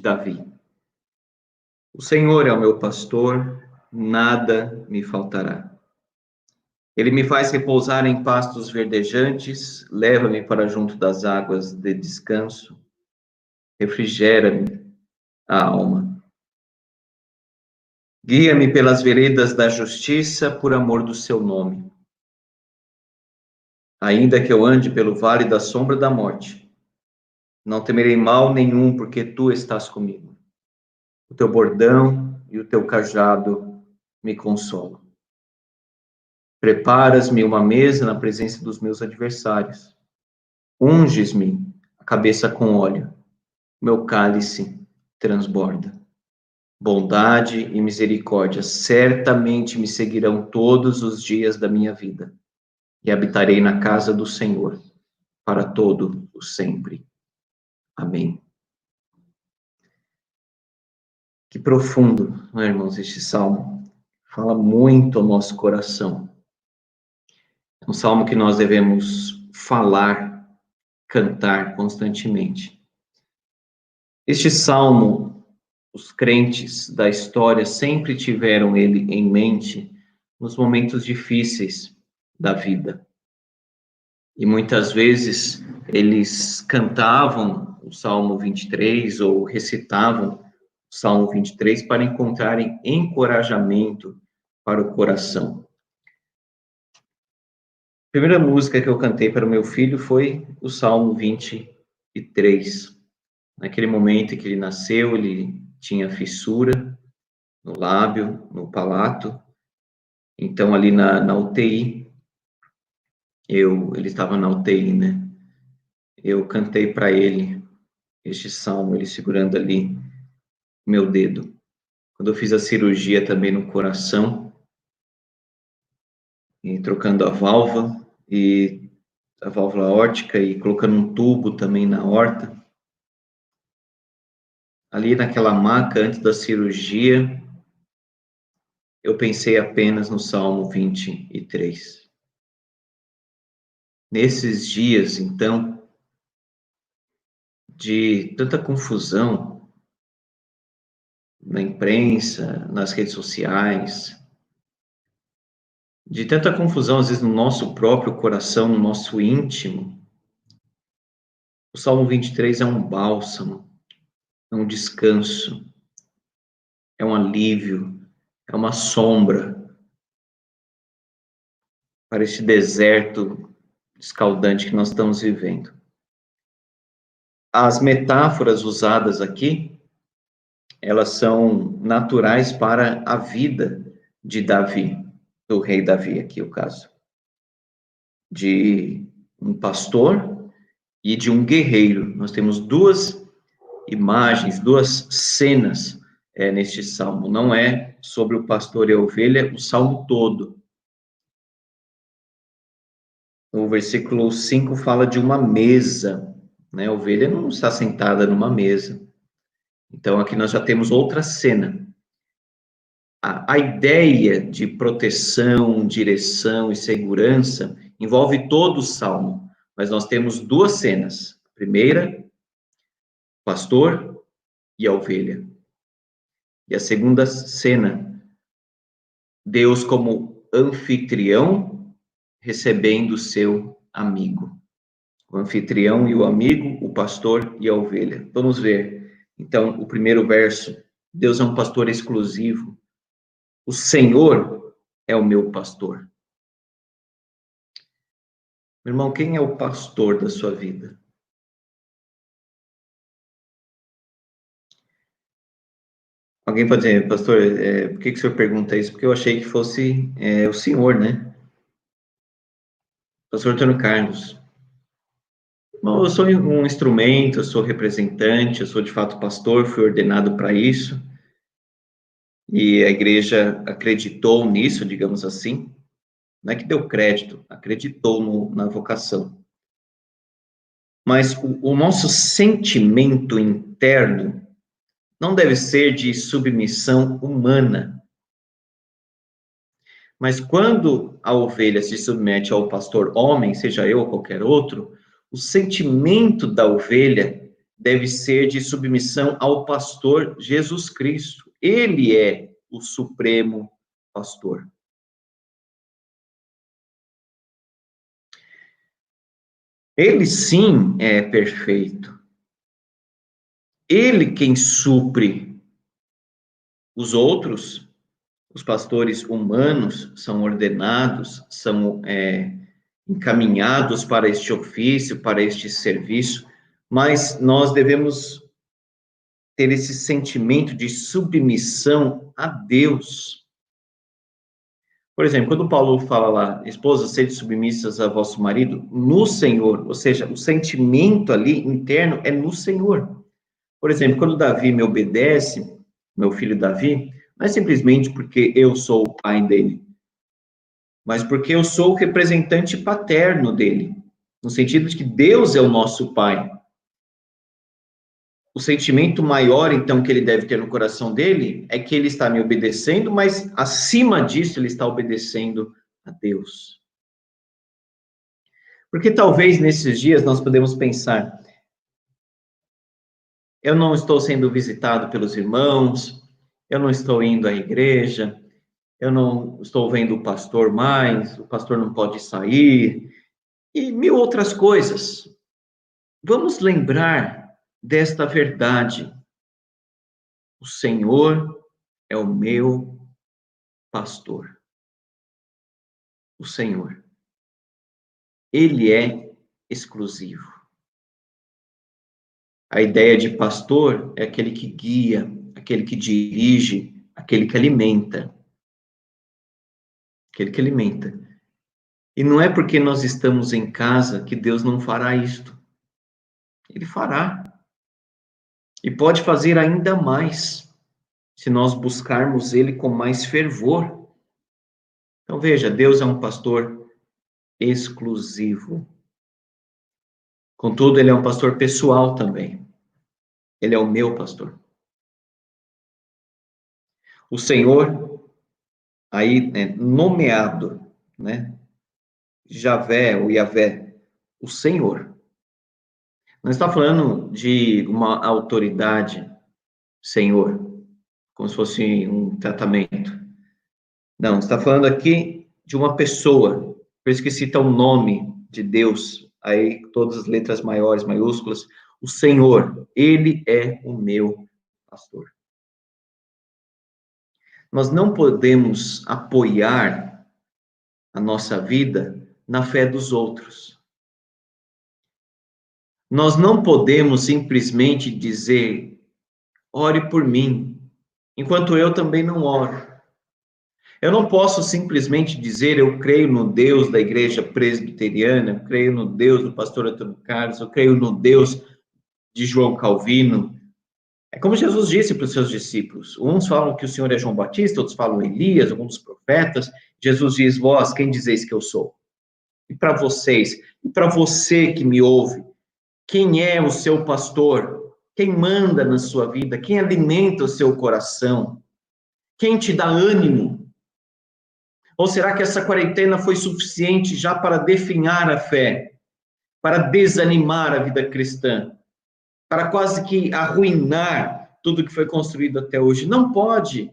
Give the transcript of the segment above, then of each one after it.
Davi. O Senhor é o meu pastor, nada me faltará. Ele me faz repousar em pastos verdejantes, leva-me para junto das águas de descanso, refrigera-me a alma. Guia-me pelas veredas da justiça, por amor do seu nome. Ainda que eu ande pelo vale da sombra da morte, não temerei mal nenhum, porque tu estás comigo. O teu bordão e o teu cajado me consolam. Preparas-me uma mesa na presença dos meus adversários. Unges-me a cabeça com óleo. Meu cálice transborda. Bondade e misericórdia certamente me seguirão todos os dias da minha vida, e habitarei na casa do Senhor para todo o sempre. Amém. Que profundo, não é, irmãos, este salmo fala muito ao nosso coração. É um salmo que nós devemos falar, cantar constantemente. Este salmo, os crentes da história sempre tiveram ele em mente nos momentos difíceis da vida. E muitas vezes eles cantavam o Salmo 23 ou recitavam o Salmo 23 para encontrarem encorajamento para o coração. A primeira música que eu cantei para o meu filho foi o Salmo 23. Naquele momento em que ele nasceu, ele tinha fissura no lábio, no palato. Então, ali na UTI, ele estava na UTI, né? Eu cantei para ele este salmo, ele segurando ali meu dedo. Quando eu fiz a cirurgia também no coração, e trocando a válvula aórtica e colocando um tubo também na aorta, ali naquela maca antes da cirurgia, eu pensei apenas no Salmo 23. Nesses dias, então, de tanta confusão na imprensa, nas redes sociais, de tanta confusão, às vezes, no nosso próprio coração, no nosso íntimo, o Salmo 23 é um bálsamo, é um descanso, é um alívio, é uma sombra para este deserto escaldante que nós estamos vivendo. As metáforas usadas aqui, elas são naturais para a vida de Davi, do rei Davi aqui, o caso. De um pastor e de um guerreiro. Nós temos duas imagens, duas cenas neste salmo. Não é sobre o pastor e a ovelha, o salmo todo. O versículo 5 fala de uma mesa, né? A ovelha não está sentada numa mesa. Então, aqui nós já temos outra cena. A ideia de proteção, direção e segurança envolve todo o salmo, mas nós temos duas cenas. A primeira, o pastor e a ovelha. E a segunda cena, Deus como anfitrião recebendo seu amigo. O anfitrião e o amigo, o pastor e a ovelha. Vamos ver, então, o primeiro verso. Deus é um pastor exclusivo. O Senhor é o meu pastor. Meu irmão, quem é o pastor da sua vida? Alguém pode dizer, pastor, por que o senhor pergunta isso? Porque eu achei que fosse o senhor, né? Pastor Antônio Carlos. Bom, eu sou um instrumento, eu sou representante, eu sou de fato pastor, fui ordenado para isso. E a igreja acreditou nisso, digamos assim. Não é que deu crédito, acreditou na vocação. Mas o nosso sentimento interno não deve ser de submissão humana. Mas quando a ovelha se submete ao pastor homem, seja eu ou qualquer outro, o sentimento da ovelha deve ser de submissão ao pastor Jesus Cristo. Ele é o supremo pastor. Ele sim é perfeito. Ele quem supre. Os outros, os pastores humanos, são ordenados, são encaminhados para este ofício, para este serviço, mas nós devemos ter esse sentimento de submissão a Deus. Por exemplo, quando Paulo fala lá, esposas, sede submissas a vosso marido, no Senhor, ou seja, o sentimento ali interno é no Senhor. Por exemplo, quando Davi me obedece, meu filho Davi, não é simplesmente porque eu sou o pai dele, mas porque eu sou o representante paterno dele, no sentido de que Deus é o nosso pai. O sentimento maior, então, que ele deve ter no coração dele é que ele está me obedecendo, mas acima disso ele está obedecendo a Deus. Porque talvez nesses dias nós podemos pensar, eu não estou sendo visitado pelos irmãos, eu não estou indo à igreja, eu não estou vendo o pastor mais, o pastor não pode sair, e mil outras coisas. Vamos lembrar desta verdade. O Senhor é o meu pastor. O Senhor. Ele é exclusivo. A ideia de pastor é aquele que guia, aquele que dirige, aquele que alimenta. Aquele que alimenta. E não é porque nós estamos em casa que Deus não fará isto. Ele fará. E pode fazer ainda mais, se nós buscarmos Ele com mais fervor. Então veja, Deus é um pastor exclusivo. Contudo, Ele é um pastor pessoal também. Ele é o meu pastor. O Senhor, aí, nomeado, né? Javé, ou Yavé, o Senhor. Não está falando de uma autoridade, Senhor, como se fosse um tratamento. Não, está falando aqui de uma pessoa, por isso que cita o nome de Deus, aí todas as letras maiores, maiúsculas, o Senhor, Ele é o meu pastor. Nós não podemos apoiar a nossa vida na fé dos outros. Nós não podemos simplesmente dizer, ore por mim, enquanto eu também não oro. Eu não posso simplesmente dizer, eu creio no Deus da igreja presbiteriana, eu creio no Deus do pastor Antônio Carlos, eu creio no Deus de João Calvino. É como Jesus disse para os seus discípulos, uns falam que o Senhor é João Batista, outros falam Elias, alguns profetas. Jesus diz, vós, quem dizeis que eu sou? E para vocês, e para você que me ouve, quem é o seu pastor? Quem manda na sua vida? Quem alimenta o seu coração? Quem te dá ânimo? Ou será que essa quarentena foi suficiente já para definhar a fé, para desanimar a vida cristã, para quase que arruinar tudo que foi construído até hoje? Não pode,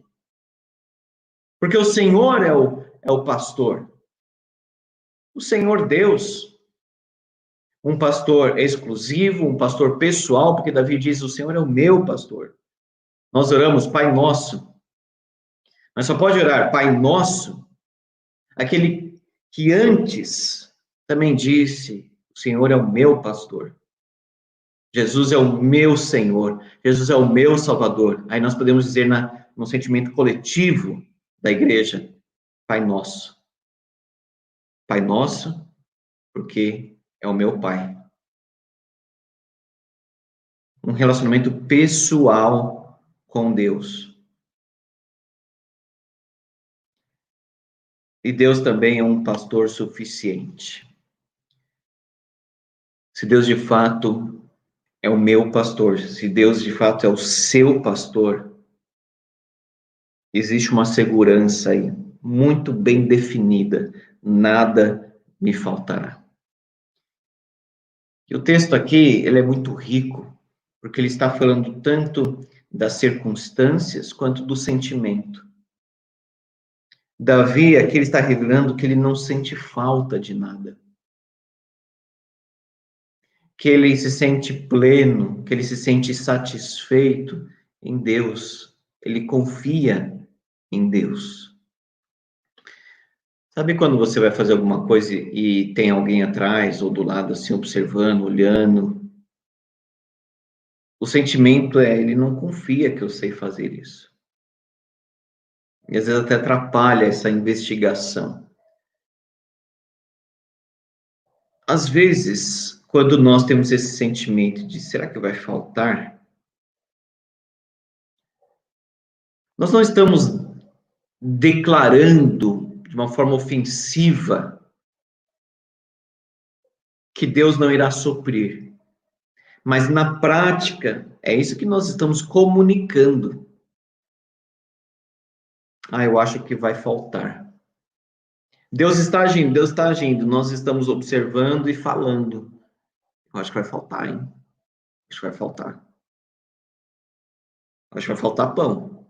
porque o Senhor é o pastor. O Senhor Deus, um pastor exclusivo, um pastor pessoal, porque Davi diz, o Senhor é o meu pastor. Nós oramos, Pai Nosso, mas só pode orar Pai Nosso aquele que antes também disse, o Senhor é o meu pastor. Jesus é o meu Senhor. Jesus é o meu Salvador. Aí nós podemos dizer no sentimento coletivo da igreja, Pai Nosso. Pai Nosso, porque é o meu Pai. Um relacionamento pessoal com Deus. E Deus também é um pastor suficiente. Se Deus de fato é o meu pastor, se Deus de fato é o seu pastor, existe uma segurança aí, muito bem definida, nada me faltará. E o texto aqui, ele é muito rico, porque ele está falando tanto das circunstâncias quanto do sentimento. Davi, aqui ele está revelando que ele não sente falta de nada. Que ele se sente pleno, que ele se sente satisfeito em Deus. Ele confia em Deus. Sabe quando você vai fazer alguma coisa e tem alguém atrás ou do lado, assim, observando, olhando? O sentimento é, ele não confia que eu sei fazer isso. E às vezes até atrapalha essa investigação. Às vezes, quando nós temos esse sentimento de será que vai faltar? Nós não estamos declarando de uma forma ofensiva que Deus não irá suprir. Mas na prática, é isso que nós estamos comunicando. Eu acho que vai faltar. Deus está agindo, nós estamos observando e falando. Eu acho que vai faltar, hein? Acho que vai faltar. Acho que vai faltar pão.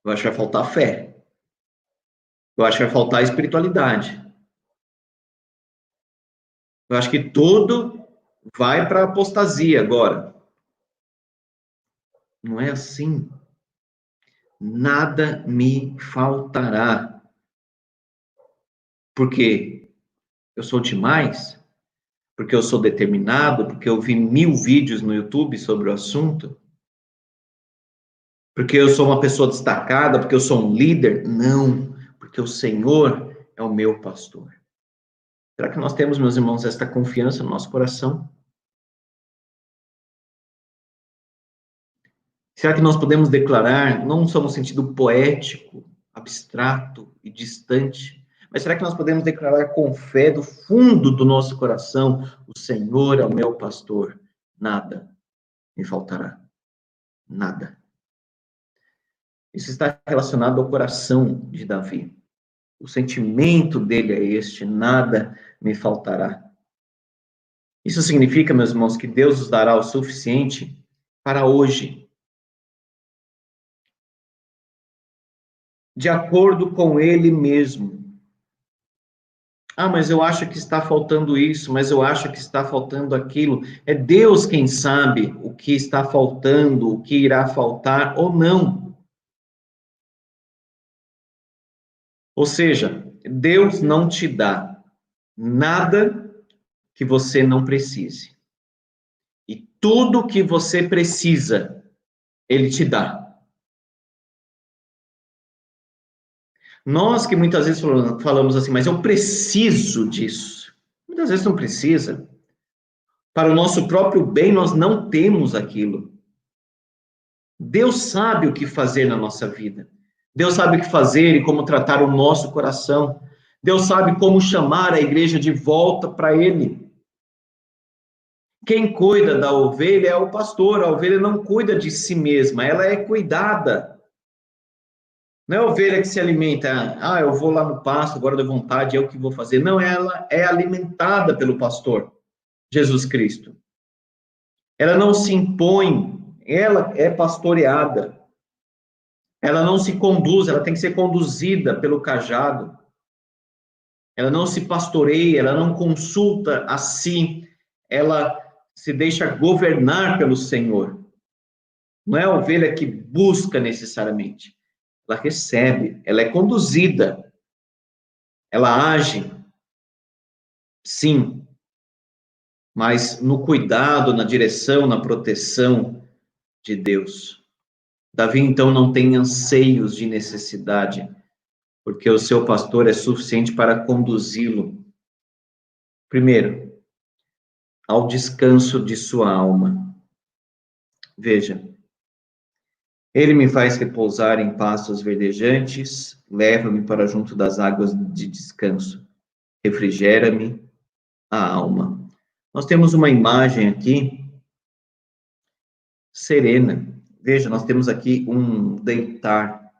Eu acho que vai faltar fé. Eu acho que vai faltar espiritualidade. Eu acho que tudo vai para a apostasia agora. Não é assim. Nada me faltará. Porque eu sou demais? Porque eu sou determinado? Porque eu vi 1000 vídeos no YouTube sobre o assunto? Porque eu sou uma pessoa destacada? Porque eu sou um líder? Não, porque o Senhor é o meu pastor. Será que nós temos, meus irmãos, esta confiança no nosso coração? Será que nós podemos declarar, não só no sentido poético, abstrato e distante, mas será que nós podemos declarar com fé do fundo do nosso coração, o Senhor é o meu pastor, nada me faltará, nada. Isso está relacionado ao coração de Davi. O sentimento dele é este, nada me faltará. Isso significa, meus irmãos, que Deus nos dará o suficiente para hoje, de acordo com Ele mesmo. Mas eu acho que está faltando isso, mas eu acho que está faltando aquilo. É Deus quem sabe o que está faltando, o que irá faltar ou não. Ou seja, Deus não te dá nada que você não precise. E tudo que você precisa, Ele te dá. Nós que muitas vezes falamos assim, mas eu preciso disso. Muitas vezes não precisa. Para o nosso próprio bem, nós não temos aquilo. Deus sabe o que fazer na nossa vida. Deus sabe o que fazer e como tratar o nosso coração. Deus sabe como chamar a igreja de volta para Ele. Quem cuida da ovelha é o pastor. A ovelha não cuida de si mesma, ela é cuidada. Não é a ovelha que se alimenta, eu vou lá no pasto, agora deu vontade, é o que vou fazer. Não, ela é alimentada pelo pastor, Jesus Cristo. Ela não se impõe, ela é pastoreada. Ela não se conduz, ela tem que ser conduzida pelo cajado. Ela não se pastoreia, ela não consulta a si, ela se deixa governar pelo Senhor. Não é a ovelha que busca necessariamente. Ela recebe, ela é conduzida, ela age, sim, mas no cuidado, na direção, na proteção de Deus. Davi, então, não tem anseios de necessidade, porque o seu pastor é suficiente para conduzi-lo, primeiro, ao descanso de sua alma. Veja, ele me faz repousar em pastos verdejantes, leva-me para junto das águas de descanso, refrigera-me a alma. Nós temos uma imagem aqui serena. Veja, nós temos aqui um deitar.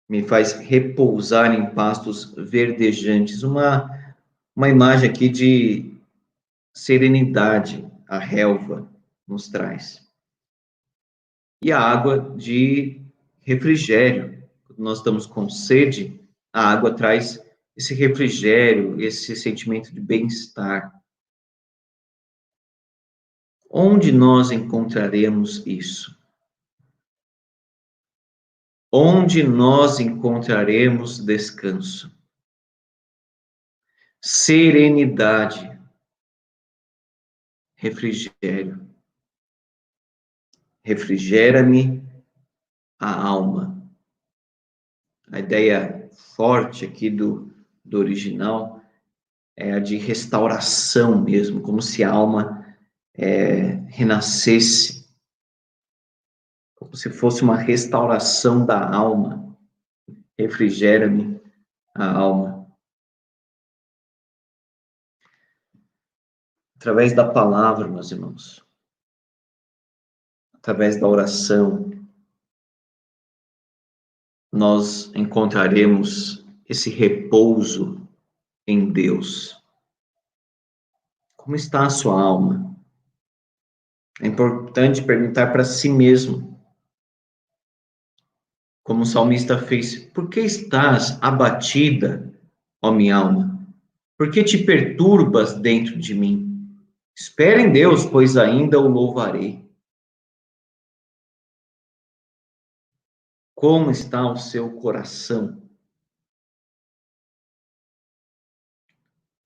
Me faz repousar em pastos verdejantes. Uma imagem aqui de serenidade a relva nos traz. E a água de refrigério. Quando nós estamos com sede, a água traz esse refrigério, esse sentimento de bem-estar. Onde nós encontraremos isso? Onde nós encontraremos descanso? Serenidade, refrigério. Refrigera-me a alma. A ideia forte aqui do original é a de restauração mesmo, como se a alma renascesse, como se fosse uma restauração da alma. Refrigera-me a alma. Através da palavra, meus irmãos, através da oração, nós encontraremos esse repouso em Deus. Como está a sua alma? É importante perguntar para si mesmo, como o salmista fez: por que estás abatida, ó minha alma? Por que te perturbas dentro de mim? Espere em Deus, pois ainda o louvarei. Como está o seu coração?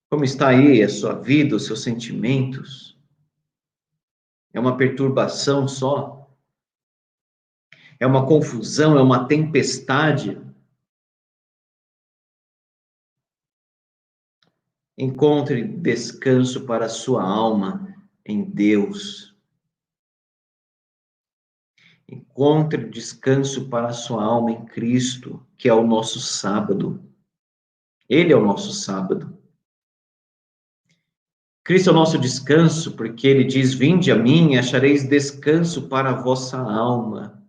Como está aí a sua vida, os seus sentimentos? É uma perturbação só? É uma confusão? É uma tempestade? Encontre descanso para a sua alma em Deus. Encontre descanso para a sua alma em Cristo, que é o nosso sábado. Ele é o nosso sábado. Cristo é o nosso descanso, porque ele diz: vinde a mim e achareis descanso para a vossa alma.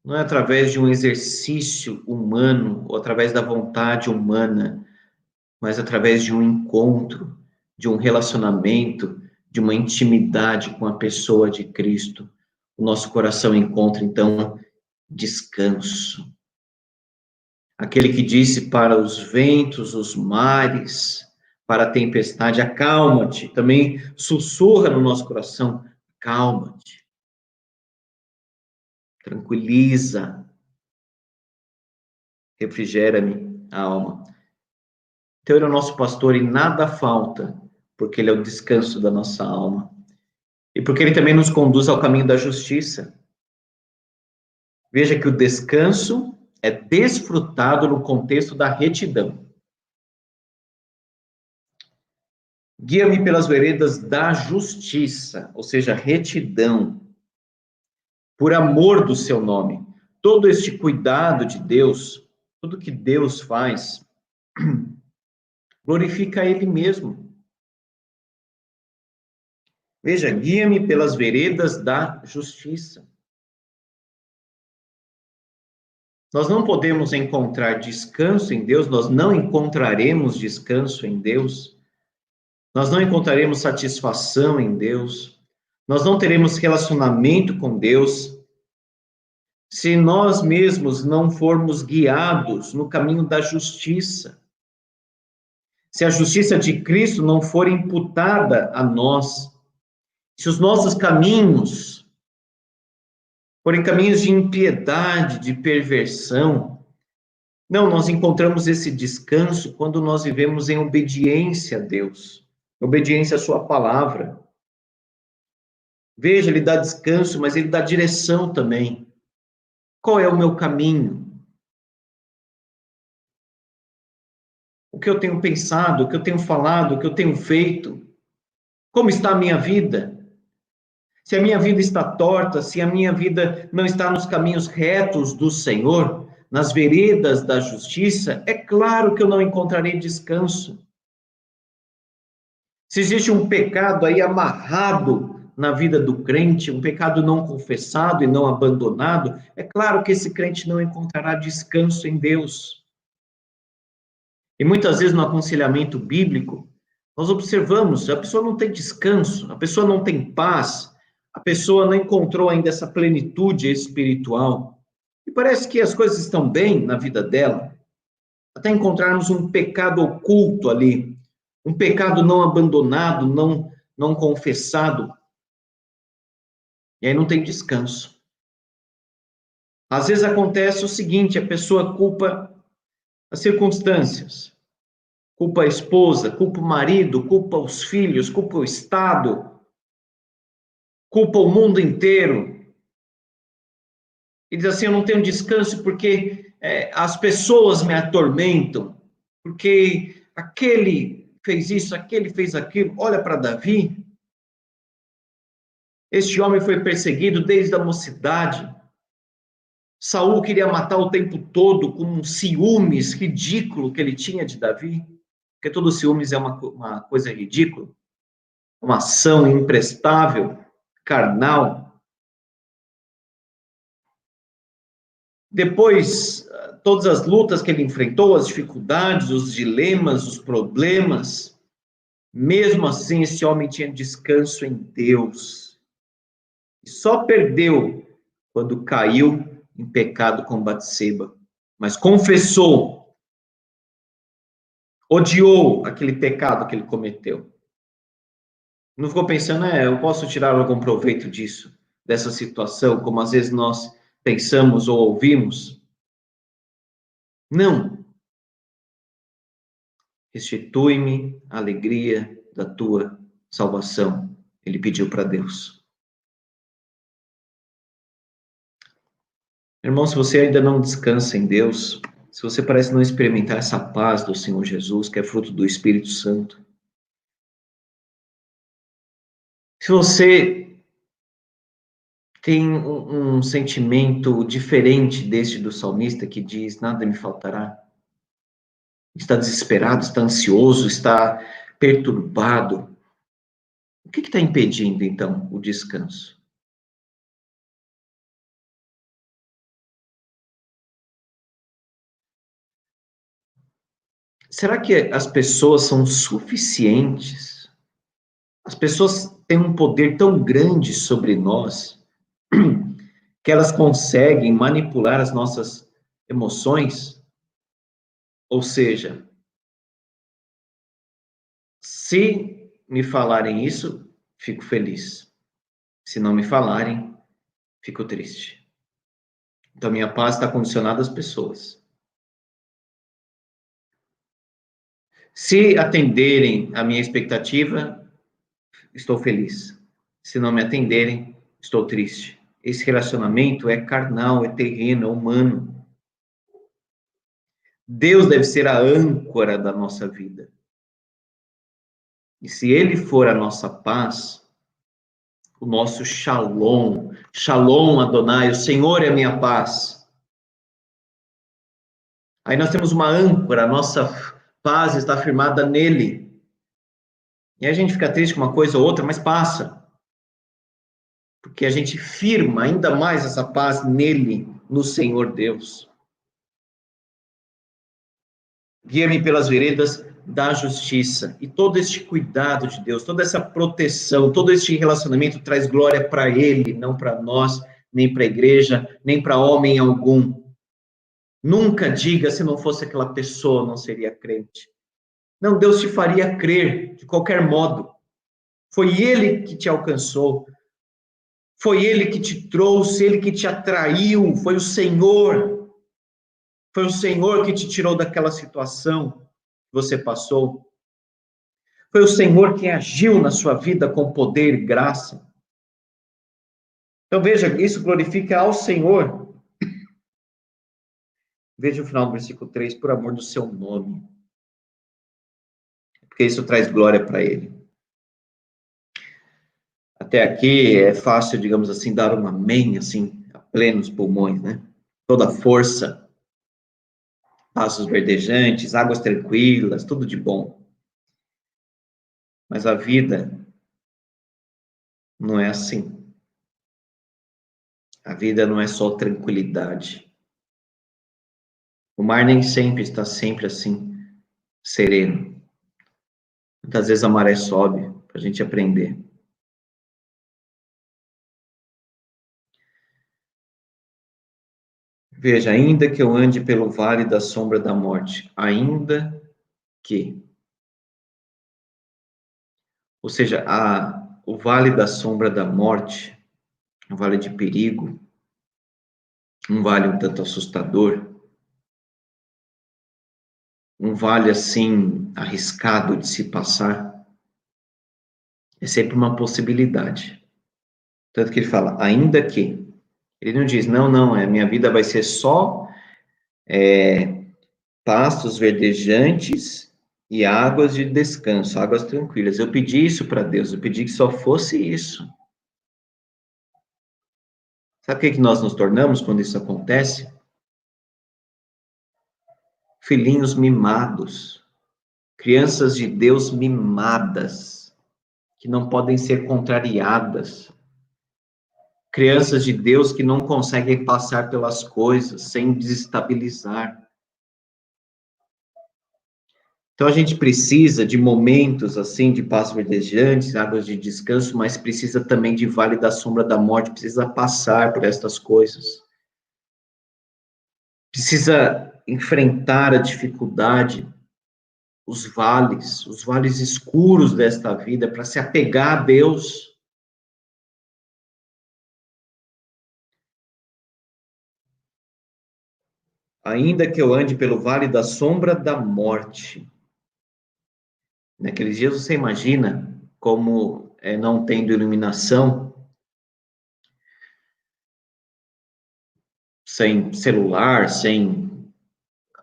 Não é através de um exercício humano, ou através da vontade humana, mas através de um encontro, de um relacionamento, de uma intimidade com a pessoa de Cristo. O nosso coração encontra, então, descanso. Aquele que disse para os ventos, os mares, para a tempestade: acalma-te, também sussurra no nosso coração: calma-te, tranquiliza, refrigera-me a alma. Então ele é o nosso pastor e nada falta, porque ele é o descanso da nossa alma. E porque ele também nos conduz ao caminho da justiça. Veja que o descanso é desfrutado no contexto da retidão. Guia-me pelas veredas da justiça, ou seja, retidão, por amor do seu nome. Todo este cuidado de Deus, tudo que Deus faz, glorifica Ele mesmo. Veja, guia-me pelas veredas da justiça. Nós não podemos encontrar descanso em Deus, nós não encontraremos descanso em Deus, nós não encontraremos satisfação em Deus, nós não teremos relacionamento com Deus, se nós mesmos não formos guiados no caminho da justiça. Se a justiça de Cristo não for imputada a nós, se os nossos caminhos forem caminhos de impiedade, de perversão, não, nós encontramos esse descanso quando nós vivemos em obediência a Deus, obediência à sua palavra. Veja, ele dá descanso, mas ele dá direção também. Qual é o meu caminho? O que eu tenho pensado, o que eu tenho falado, o que eu tenho feito? Como está a minha vida? Se a minha vida está torta, se a minha vida não está nos caminhos retos do Senhor, nas veredas da justiça, é claro que eu não encontrarei descanso. Se existe um pecado aí amarrado na vida do crente, um pecado não confessado e não abandonado, é claro que esse crente não encontrará descanso em Deus. E muitas vezes no aconselhamento bíblico, nós observamos, a pessoa não tem descanso, a pessoa não tem paz, a pessoa não encontrou ainda essa plenitude espiritual. E parece que as coisas estão bem na vida dela, até encontrarmos um pecado oculto ali, um pecado não abandonado, não confessado, e aí não tem descanso. Às vezes acontece o seguinte, a pessoa culpa as circunstâncias, culpa a esposa, culpa o marido, culpa os filhos, culpa o Estado, culpa o mundo inteiro. E diz assim, eu não tenho descanso porque as pessoas me atormentam, porque aquele fez isso, aquele fez aquilo. Olha para Davi, este homem foi perseguido desde a mocidade. Saul queria matar o tempo todo com um ciúmes ridículo que ele tinha de Davi, porque todo ciúmes é uma coisa ridícula, uma ação imprestável, carnal. Depois, todas as lutas que ele enfrentou, as dificuldades, os dilemas, os problemas, mesmo assim, esse homem tinha descanso em Deus. E só perdeu quando caiu em pecado com Batseba. Mas confessou, odiou aquele pecado que ele cometeu. Não ficou pensando, eu posso tirar algum proveito disso, dessa situação, como às vezes nós pensamos ou ouvimos. Não. Restitui-me a alegria da tua salvação. Ele pediu para Deus. Irmão, se você ainda não descansa em Deus, se você parece não experimentar essa paz do Senhor Jesus, que é fruto do Espírito Santo, se você tem um sentimento diferente deste do salmista que diz: nada me faltará, está desesperado, está ansioso, está perturbado, o que está impedindo, então, o descanso? Será que as pessoas são suficientes? As pessoas têm um poder tão grande sobre nós que elas conseguem manipular as nossas emoções? Ou seja, se me falarem isso, fico feliz. Se não me falarem, fico triste. Então, minha paz está condicionada às pessoas. Se atenderem a minha expectativa, estou feliz. Se não me atenderem, estou triste. Esse relacionamento é carnal, é terreno, é humano. Deus deve ser a âncora da nossa vida. E se Ele for a nossa paz, o nosso shalom, shalom Adonai, o Senhor é a minha paz. Aí nós temos uma âncora, a nossa paz está firmada nele. E aí a gente fica triste com uma coisa ou outra, mas passa. Porque a gente firma ainda mais essa paz nele, no Senhor Deus. Guia-me pelas veredas da justiça. E todo este cuidado de Deus, toda essa proteção, todo este relacionamento traz glória para Ele, não para nós, nem para a igreja, nem para homem algum. Nunca diga, se não fosse aquela pessoa, não seria crente. Não, Deus te faria crer de qualquer modo. Foi Ele que te alcançou. Foi Ele que te trouxe, Ele que te atraiu. Foi o Senhor. Foi o Senhor que te tirou daquela situação que você passou. Foi o Senhor que agiu na sua vida com poder e graça. Então veja, isso glorifica ao Senhor. Veja o final do versículo 3, por amor do seu nome. Porque isso traz glória para Ele. Até aqui é fácil, digamos assim, dar um amém, assim, a plenos pulmões, né? Toda força, passos verdejantes, águas tranquilas, tudo de bom. Mas a vida não é assim. A vida não é só tranquilidade. O mar nem sempre está sempre assim. sereno. Muitas vezes a maré sobe para a gente aprender. Veja, ainda que eu ande pelo vale da sombra da morte, ainda que. Ou seja, o vale da sombra da morte, um vale de perigo, um vale um tanto assustador, um vale assim arriscado de se passar, é sempre uma possibilidade. Tanto que ele fala, ainda que. Ele não diz, não, minha vida vai ser só pastos verdejantes e águas de descanso, águas tranquilas. Eu pedi isso para Deus, eu pedi que só fosse isso. Sabe o que nós nos tornamos quando isso acontece? Filhinhos mimados, crianças de Deus mimadas, que não podem ser contrariadas, crianças de Deus que não conseguem passar pelas coisas sem desestabilizar. Então a gente precisa de momentos assim de paz verdejantes, águas de descanso, mas precisa também de vale da sombra da morte, precisa passar por estas coisas. Precisa enfrentar a dificuldade, os vales escuros desta vida, para se apegar a Deus. Ainda que eu ande pelo vale da sombra da morte. Naqueles dias você imagina como não tendo iluminação, sem celular, sem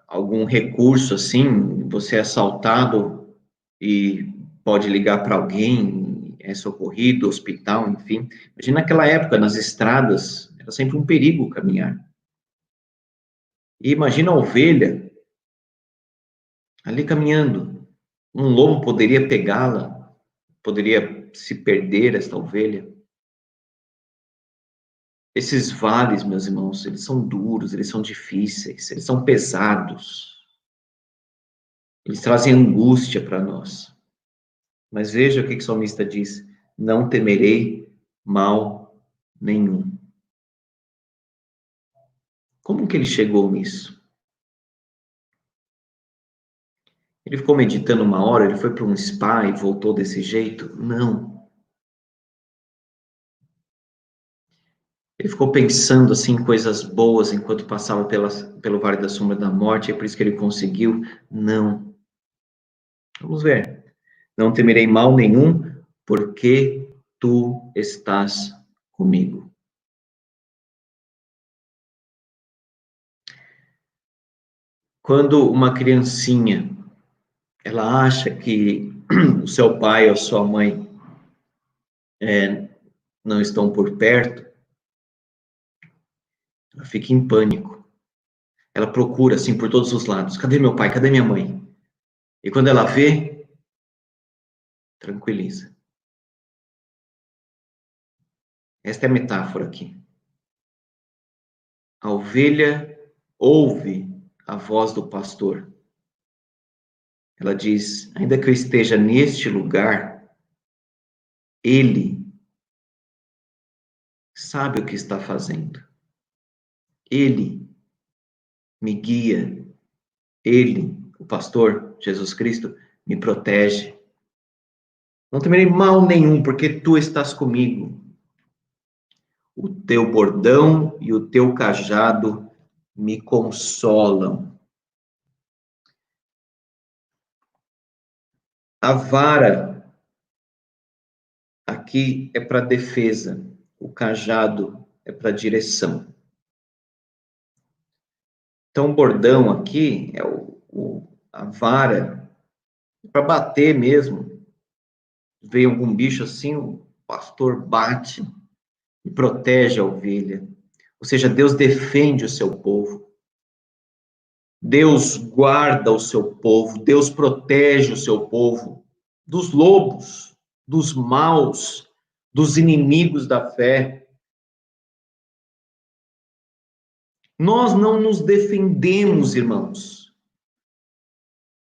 algum recurso assim, você é assaltado e pode ligar para alguém, é socorrido, hospital, enfim. Imagina naquela época, nas estradas, era sempre um perigo caminhar. E imagina a ovelha ali caminhando. Um lobo poderia pegá-la, poderia se perder esta ovelha. Esses vales, meus irmãos, eles são duros, eles são difíceis, eles são pesados. Eles trazem angústia para nós. Mas veja o que o salmista diz: não temerei mal nenhum. Como que ele chegou nisso? Ele ficou meditando uma hora, ele foi para um spa e voltou desse jeito? Não. Ele ficou pensando assim em coisas boas enquanto passava pelo vale da sombra da morte, é por isso que ele conseguiu? Não. Vamos ver. Não temerei mal nenhum, porque tu estás comigo. Quando uma criancinha, ela acha que o seu pai ou sua mãe não estão por perto, ela fica em pânico. Ela procura, assim, por todos os lados. Cadê meu pai? Cadê minha mãe? E quando ela vê, tranquiliza. Esta é a metáfora aqui. A ovelha ouve a voz do pastor. Ela diz: ainda que eu esteja neste lugar, ele sabe o que está fazendo. Ele me guia. Ele, o pastor, Jesus Cristo, me protege. Não temerei mal nenhum, porque tu estás comigo. O teu bordão e o teu cajado me consolam. A vara aqui é para defesa, o cajado é para direção. Então, o bordão aqui é a vara para bater mesmo. Vem algum bicho assim, o pastor bate e protege a ovelha. Ou seja, Deus defende o seu povo. Deus guarda o seu povo, Deus protege o seu povo dos lobos, dos maus, dos inimigos da fé. Nós não nos defendemos, irmãos.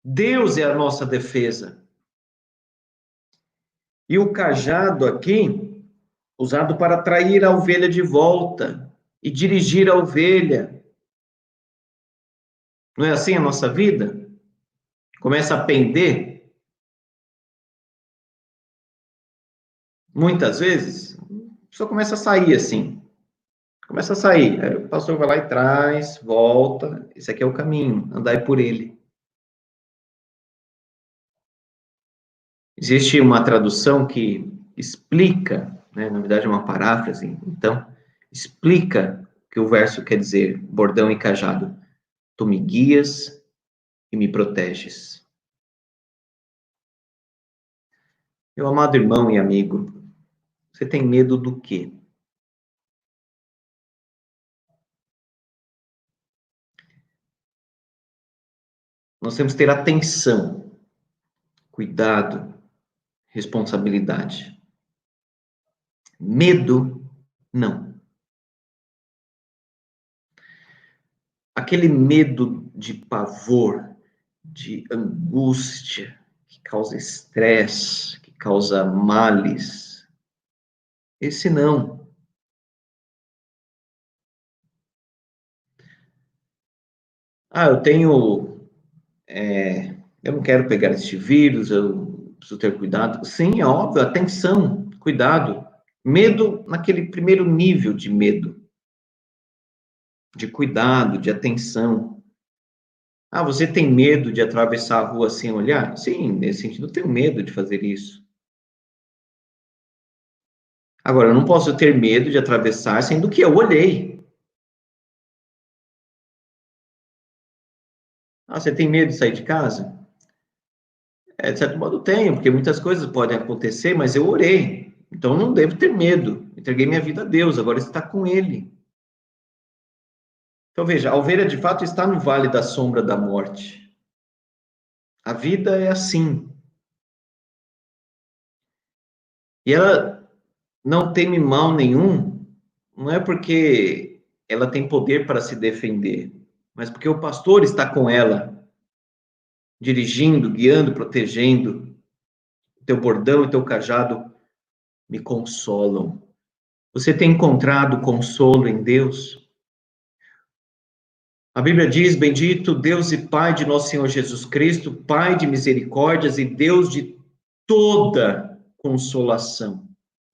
Deus é a nossa defesa. E o cajado aqui, usado para atrair a ovelha de volta e dirigir a ovelha. Não é assim a nossa vida? Começa a pender, muitas vezes, só começa a sair assim. Começa a sair. Aí o pastor vai lá e traz, volta. Esse aqui é o caminho, andai por ele. Existe uma tradução que explica, né, na verdade é uma paráfrase, então, explica o que o verso quer dizer, bordão e cajado. Tu me guias e me proteges. Meu amado irmão e amigo, você tem medo do quê? Nós temos que ter atenção, cuidado, responsabilidade. Medo, não. Aquele medo de pavor, de angústia, que causa estresse, que causa males, esse não. Eu tenho, eu não quero pegar este vírus, eu preciso ter cuidado. Sim, é óbvio, atenção, cuidado. Medo naquele primeiro nível de medo, de cuidado, de atenção. Você tem medo de atravessar a rua sem olhar? Sim, nesse sentido, eu tenho medo de fazer isso. Agora, eu não posso ter medo de atravessar sendo que eu olhei. Você tem medo de sair de casa? De certo modo, tenho, porque muitas coisas podem acontecer, mas eu orei. Então, eu não devo ter medo. Entreguei minha vida a Deus, agora está com Ele. Então, veja, a ovelha de fato está no vale da sombra da morte. A vida é assim. E ela não teme mal nenhum, não é porque ela tem poder para se defender, mas porque o pastor está com ela, dirigindo, guiando, protegendo. Teu bordão e teu cajado me consolam. Você tem encontrado consolo em Deus? A Bíblia diz: Bendito Deus e Pai de nosso Senhor Jesus Cristo, Pai de misericórdias e Deus de toda consolação.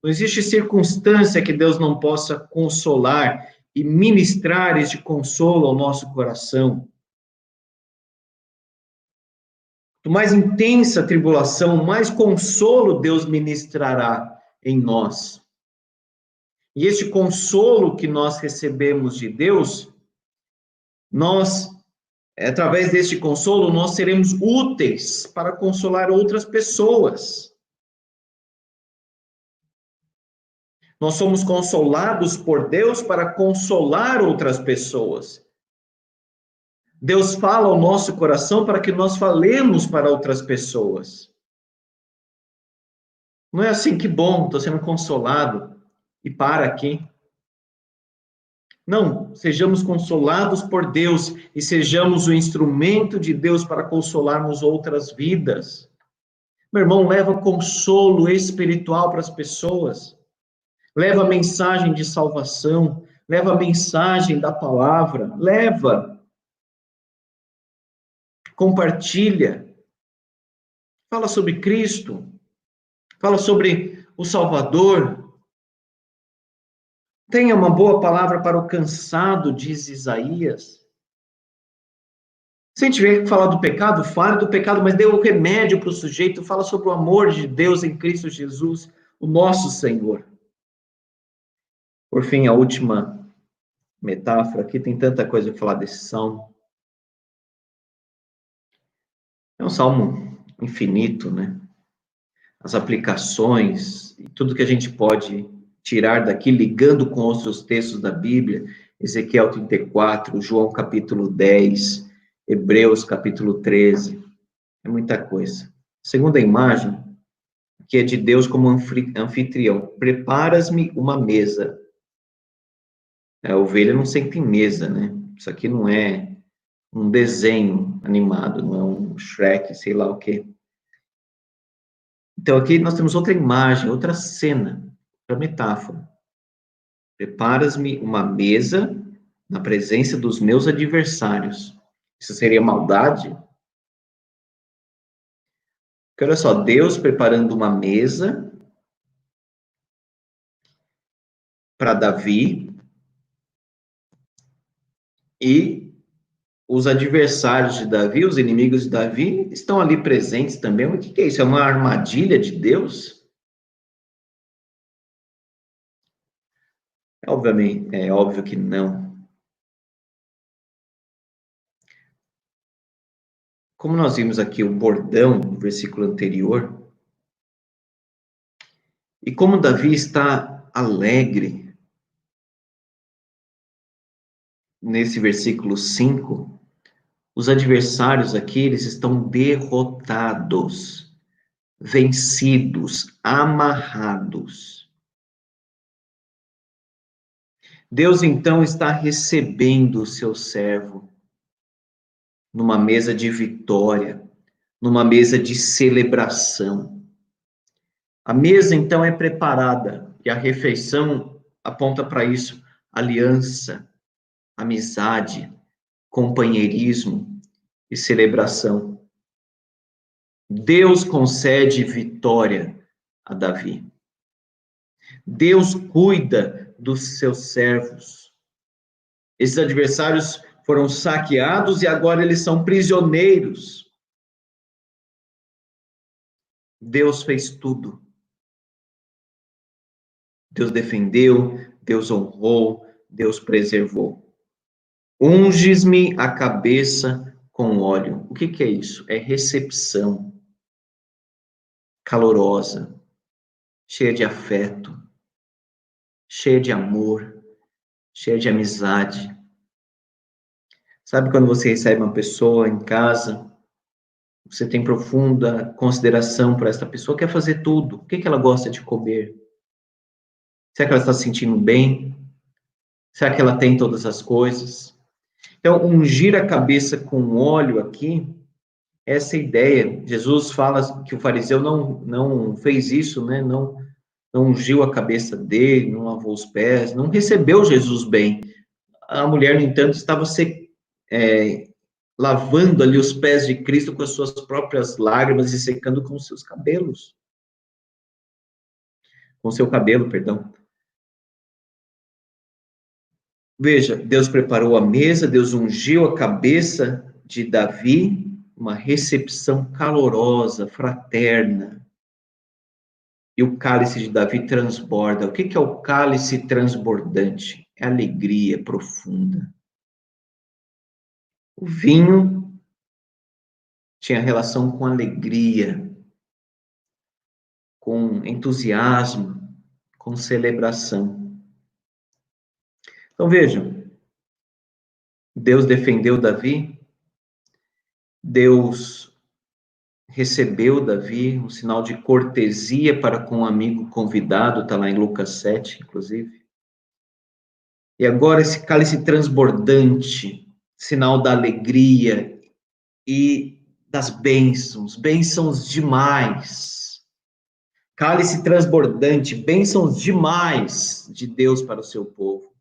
Não existe circunstância que Deus não possa consolar e ministrar este consolo ao nosso coração. Quanto mais intensa a tribulação, mais consolo Deus ministrará em nós. E este consolo que nós recebemos de Deus, através deste consolo, nós seremos úteis para consolar outras pessoas. Nós somos consolados por Deus para consolar outras pessoas. Deus fala ao nosso coração para que nós falemos para outras pessoas. Não é assim, que bom, estou sendo consolado, e para aqui. Não, sejamos consolados por Deus e sejamos o instrumento de Deus para consolarmos outras vidas. Meu irmão, leva consolo espiritual para as pessoas. Leva a mensagem de salvação, leva a mensagem da palavra, leva. Compartilha. Fala sobre Cristo. Fala sobre o Salvador. Tenha uma boa palavra para o cansado, diz Isaías. Se a gente tiver que falar do pecado, fale do pecado, mas dê o remédio para o sujeito. Fala sobre o amor de Deus em Cristo Jesus, o nosso Senhor. Por fim, a última metáfora. Aqui tem tanta coisa para falar desse salmo. É um salmo infinito, né? As aplicações e tudo que a gente pode tirar daqui, ligando com outros textos da Bíblia, Ezequiel 34, João capítulo 10, Hebreus capítulo 13, é muita coisa. A segunda imagem, que é de Deus como anfitrião, preparas-me uma mesa. A ovelha não senta em mesa, né? Isso aqui não é um desenho animado, não é um Shrek, sei lá o quê. Então, aqui nós temos outra imagem, outra cena, outra metáfora. Preparas-me uma mesa na presença dos meus adversários. Isso seria maldade? Porque olha só, Deus preparando uma mesa para Davi e os adversários de Davi, os inimigos de Davi, estão ali presentes também. O que é isso? É uma armadilha de Deus? Obviamente, é óbvio que não. Como nós vimos aqui o bordão do versículo anterior, e como Davi está alegre nesse versículo 5, os adversários aqui, eles estão derrotados, vencidos, amarrados. Deus então está recebendo o seu servo numa mesa de vitória, numa mesa de celebração. A mesa então é preparada e a refeição aponta para isso: aliança, amizade, companheirismo e celebração. Deus concede vitória a Davi. Deus cuida dos seus servos. Esses adversários foram saqueados e agora eles são prisioneiros. Deus fez tudo. Deus defendeu, Deus honrou, Deus preservou. Unges-me a cabeça com óleo. O que é isso? É recepção calorosa, cheia de afeto, cheia de amor, cheia de amizade. Sabe quando você recebe uma pessoa em casa, você tem profunda consideração por essa pessoa, quer fazer tudo. O que ela gosta de comer? Será que ela está se sentindo bem? Será que ela tem todas as coisas? Então, ungir a cabeça com óleo aqui, essa ideia. Jesus fala que o fariseu não fez isso, né? Não ungiu a cabeça dele, não lavou os pés, não recebeu Jesus bem. A mulher, no entanto, estava lavando ali os pés de Cristo com as suas próprias lágrimas e secando com os seus cabelos. Com seu cabelo, perdão. Veja, Deus preparou a mesa, Deus ungiu a cabeça de Davi, uma recepção calorosa, fraterna. E o cálice de Davi transborda. O que é o cálice transbordante? É alegria profunda. O vinho tinha relação com alegria, com entusiasmo, com celebração. Então vejam, Deus defendeu Davi, Deus recebeu Davi, um sinal de cortesia para com um amigo convidado, está lá em Lucas 7, inclusive. E agora esse cálice transbordante, sinal da alegria e das bênçãos, bênçãos demais. Cálice transbordante, bênçãos demais de Deus para o seu povo.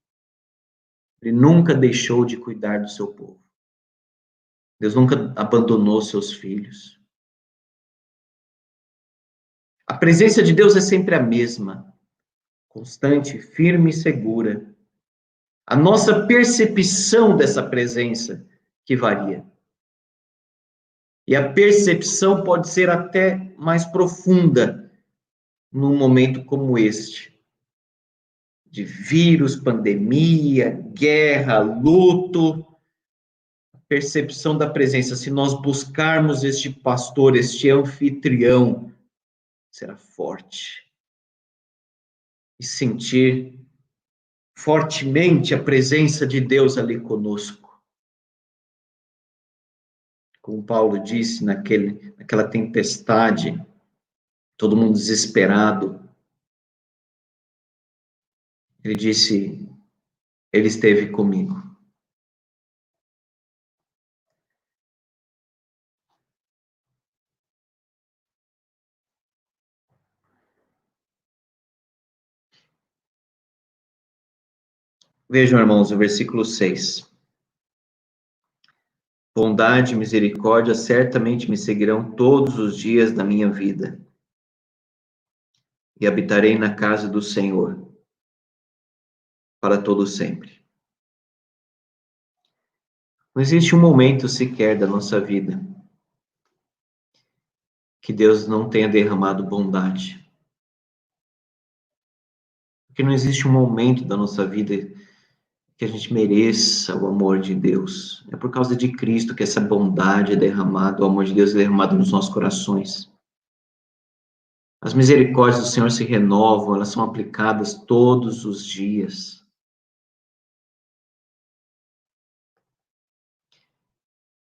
Ele nunca deixou de cuidar do seu povo. Deus nunca abandonou seus filhos. A presença de Deus é sempre a mesma, constante, firme e segura. A nossa percepção dessa presença que varia. E a percepção pode ser até mais profunda num momento como este, de vírus, pandemia, guerra, luto. A percepção da presença, se nós buscarmos este pastor, este anfitrião, será forte. E sentir fortemente a presença de Deus ali conosco. Como Paulo disse naquela tempestade, todo mundo desesperado. Ele disse, ele esteve comigo. Vejam, irmãos, o versículo 6. Bondade e misericórdia certamente me seguirão todos os dias da minha vida, e habitarei na casa do Senhor para todo sempre. Não existe um momento sequer da nossa vida que Deus não tenha derramado bondade. Porque não existe um momento da nossa vida que a gente mereça o amor de Deus. É por causa de Cristo que essa bondade é derramada, o amor de Deus é derramado nos nossos corações. As misericórdias do Senhor se renovam, elas são aplicadas todos os dias.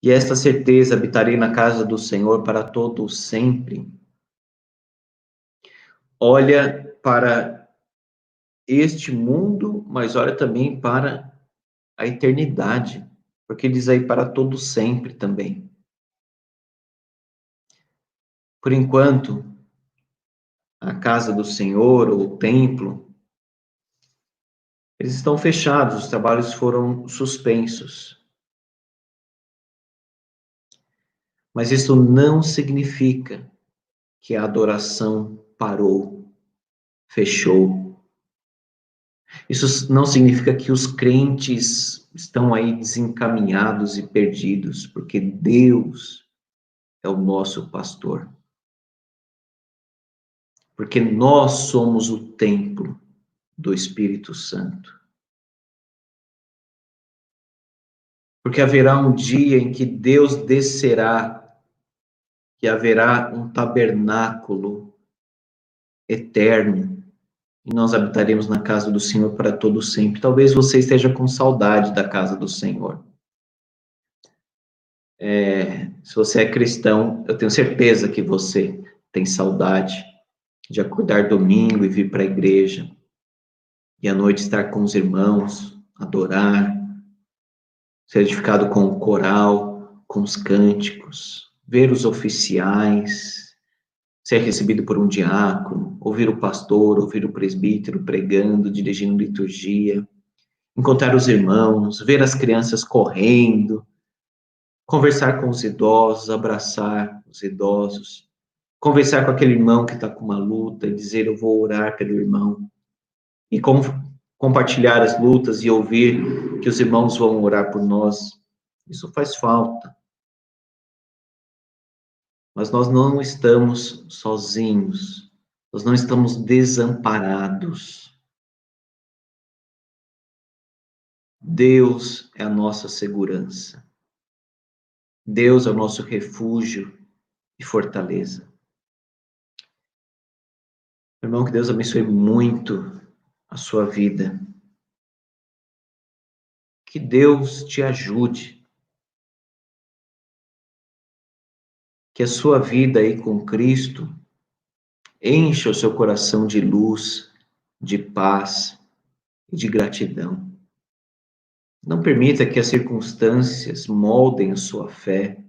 E esta certeza, habitarei na casa do Senhor para todo o sempre, olha para este mundo, mas olha também para a eternidade, porque diz aí para todo sempre também. Por enquanto, a casa do Senhor ou o templo, eles estão fechados, os trabalhos foram suspensos. Mas isso não significa que a adoração parou, fechou. Isso não significa que os crentes estão aí desencaminhados e perdidos, porque Deus é o nosso pastor. Porque nós somos o templo do Espírito Santo. Porque haverá um dia em que Deus descerá e haverá um tabernáculo eterno e nós habitaremos na casa do Senhor para todo sempre. Talvez você esteja com saudade da casa do Senhor. Se você é cristão, eu tenho certeza que você tem saudade de acordar domingo e vir para a igreja e à noite estar com os irmãos, adorar, ser edificado com o coral, com os cânticos, ver os oficiais, ser recebido por um diácono, ouvir o pastor, ouvir o presbítero pregando, dirigindo liturgia, encontrar os irmãos, ver as crianças correndo, conversar com os idosos, abraçar os idosos, conversar com aquele irmão que está com uma luta e dizer eu vou orar pelo irmão, e compartilhar as lutas e ouvir que os irmãos vão orar por nós. Isso faz falta. Mas nós não estamos sozinhos, nós não estamos desamparados. Deus é a nossa segurança. Deus é o nosso refúgio e fortaleza. Irmão, que Deus abençoe muito a sua vida. Que Deus te ajude. Que a sua vida aí com Cristo encha o seu coração de luz, de paz e de gratidão. Não permita que as circunstâncias moldem a sua fé.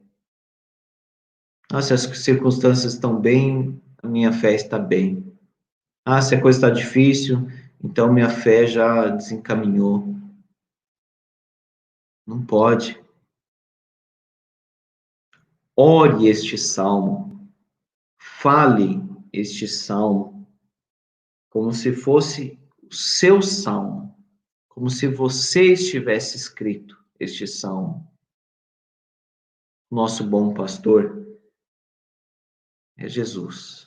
Se as circunstâncias estão bem, a minha fé está bem. Se a coisa está difícil, então minha fé já desencaminhou. Não pode. Ore este salmo. Fale este salmo como se fosse o seu salmo, como se você estivesse escrito este salmo. Nosso bom pastor é Jesus.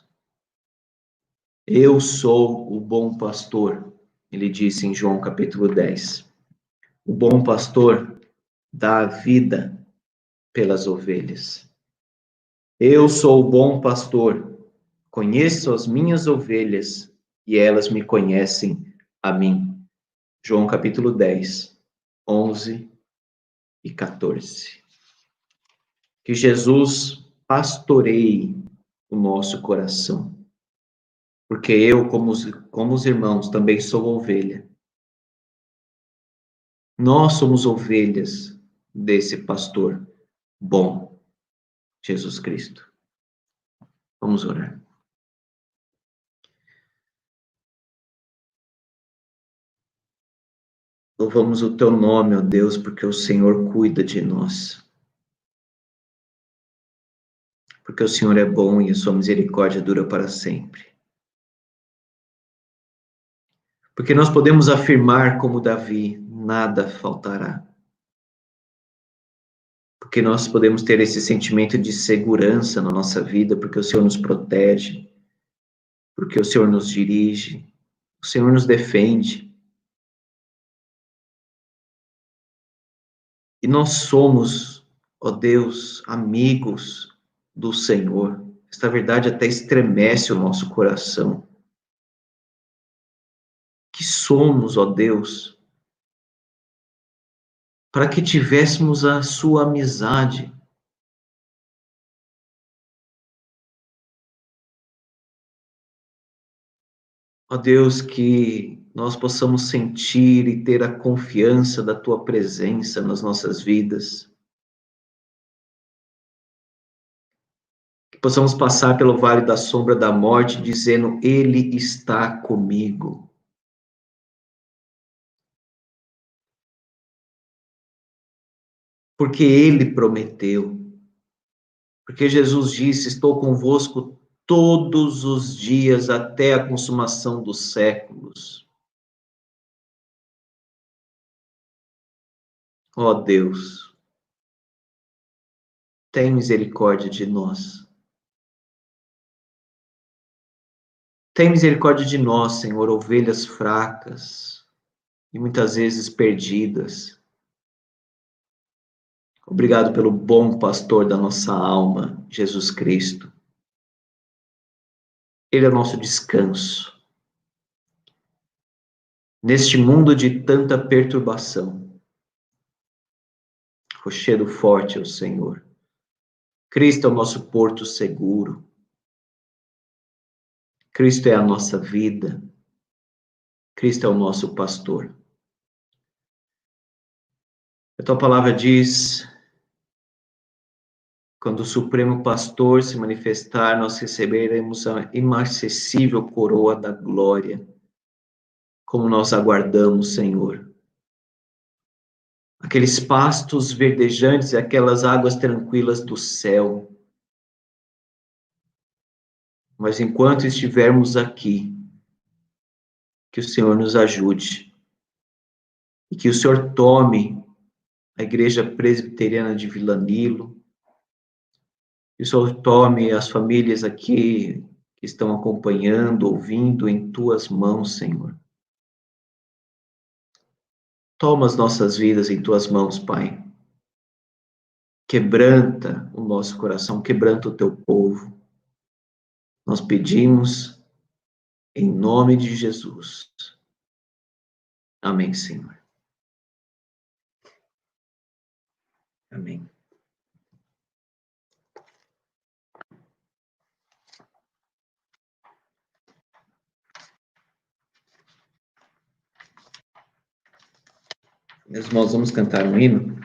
Eu sou o bom pastor, ele disse em João capítulo 10. O bom pastor dá a vida pelas ovelhas. Eu sou o bom pastor, conheço as minhas ovelhas e elas me conhecem a mim. João capítulo 10, 11 e 14. Que Jesus pastoreie o nosso coração. Porque eu, como os irmãos, também sou ovelha. Nós somos ovelhas desse pastor bom, Jesus Cristo. Vamos orar. Louvamos o teu nome, ó Deus, porque o Senhor cuida de nós. Porque o Senhor é bom e a sua misericórdia dura para sempre. Porque nós podemos afirmar, como Davi, nada faltará. Porque nós podemos ter esse sentimento de segurança na nossa vida, porque o Senhor nos protege, porque o Senhor nos dirige, o Senhor nos defende. E nós somos, ó Deus, amigos do Senhor. Esta verdade até estremece o nosso coração. Que somos, ó Deus, para que tivéssemos a sua amizade. Ó Deus, que nós possamos sentir e ter a confiança da tua presença nas nossas vidas. Que possamos passar pelo vale da sombra da morte dizendo: Ele está comigo. Porque Ele prometeu. Porque Jesus disse: Estou convosco todos os dias até a consumação dos séculos. Ó Deus, tem misericórdia de nós. Tem misericórdia de nós, Senhor, ovelhas fracas e muitas vezes perdidas. Obrigado pelo bom pastor da nossa alma, Jesus Cristo. Ele é o nosso descanso. Neste mundo de tanta perturbação, rochedo forte é o Senhor. Cristo é o nosso porto seguro. Cristo é a nossa vida. Cristo é o nosso pastor. A tua palavra diz: quando o Supremo Pastor se manifestar, nós receberemos a inacessível coroa da glória, como nós aguardamos, Senhor. Aqueles pastos verdejantes e aquelas águas tranquilas do céu. Mas enquanto estivermos aqui, que o Senhor nos ajude e que o Senhor tome a Igreja Presbiteriana de Vila Nilo, que o Senhor tome as famílias aqui que estão acompanhando, ouvindo em tuas mãos, Senhor. Toma as nossas vidas em tuas mãos, Pai. Quebranta o nosso coração, quebranta o teu povo. Nós pedimos em nome de Jesus. Amém, Senhor. Amém. Meus irmãos, vamos cantar um hino?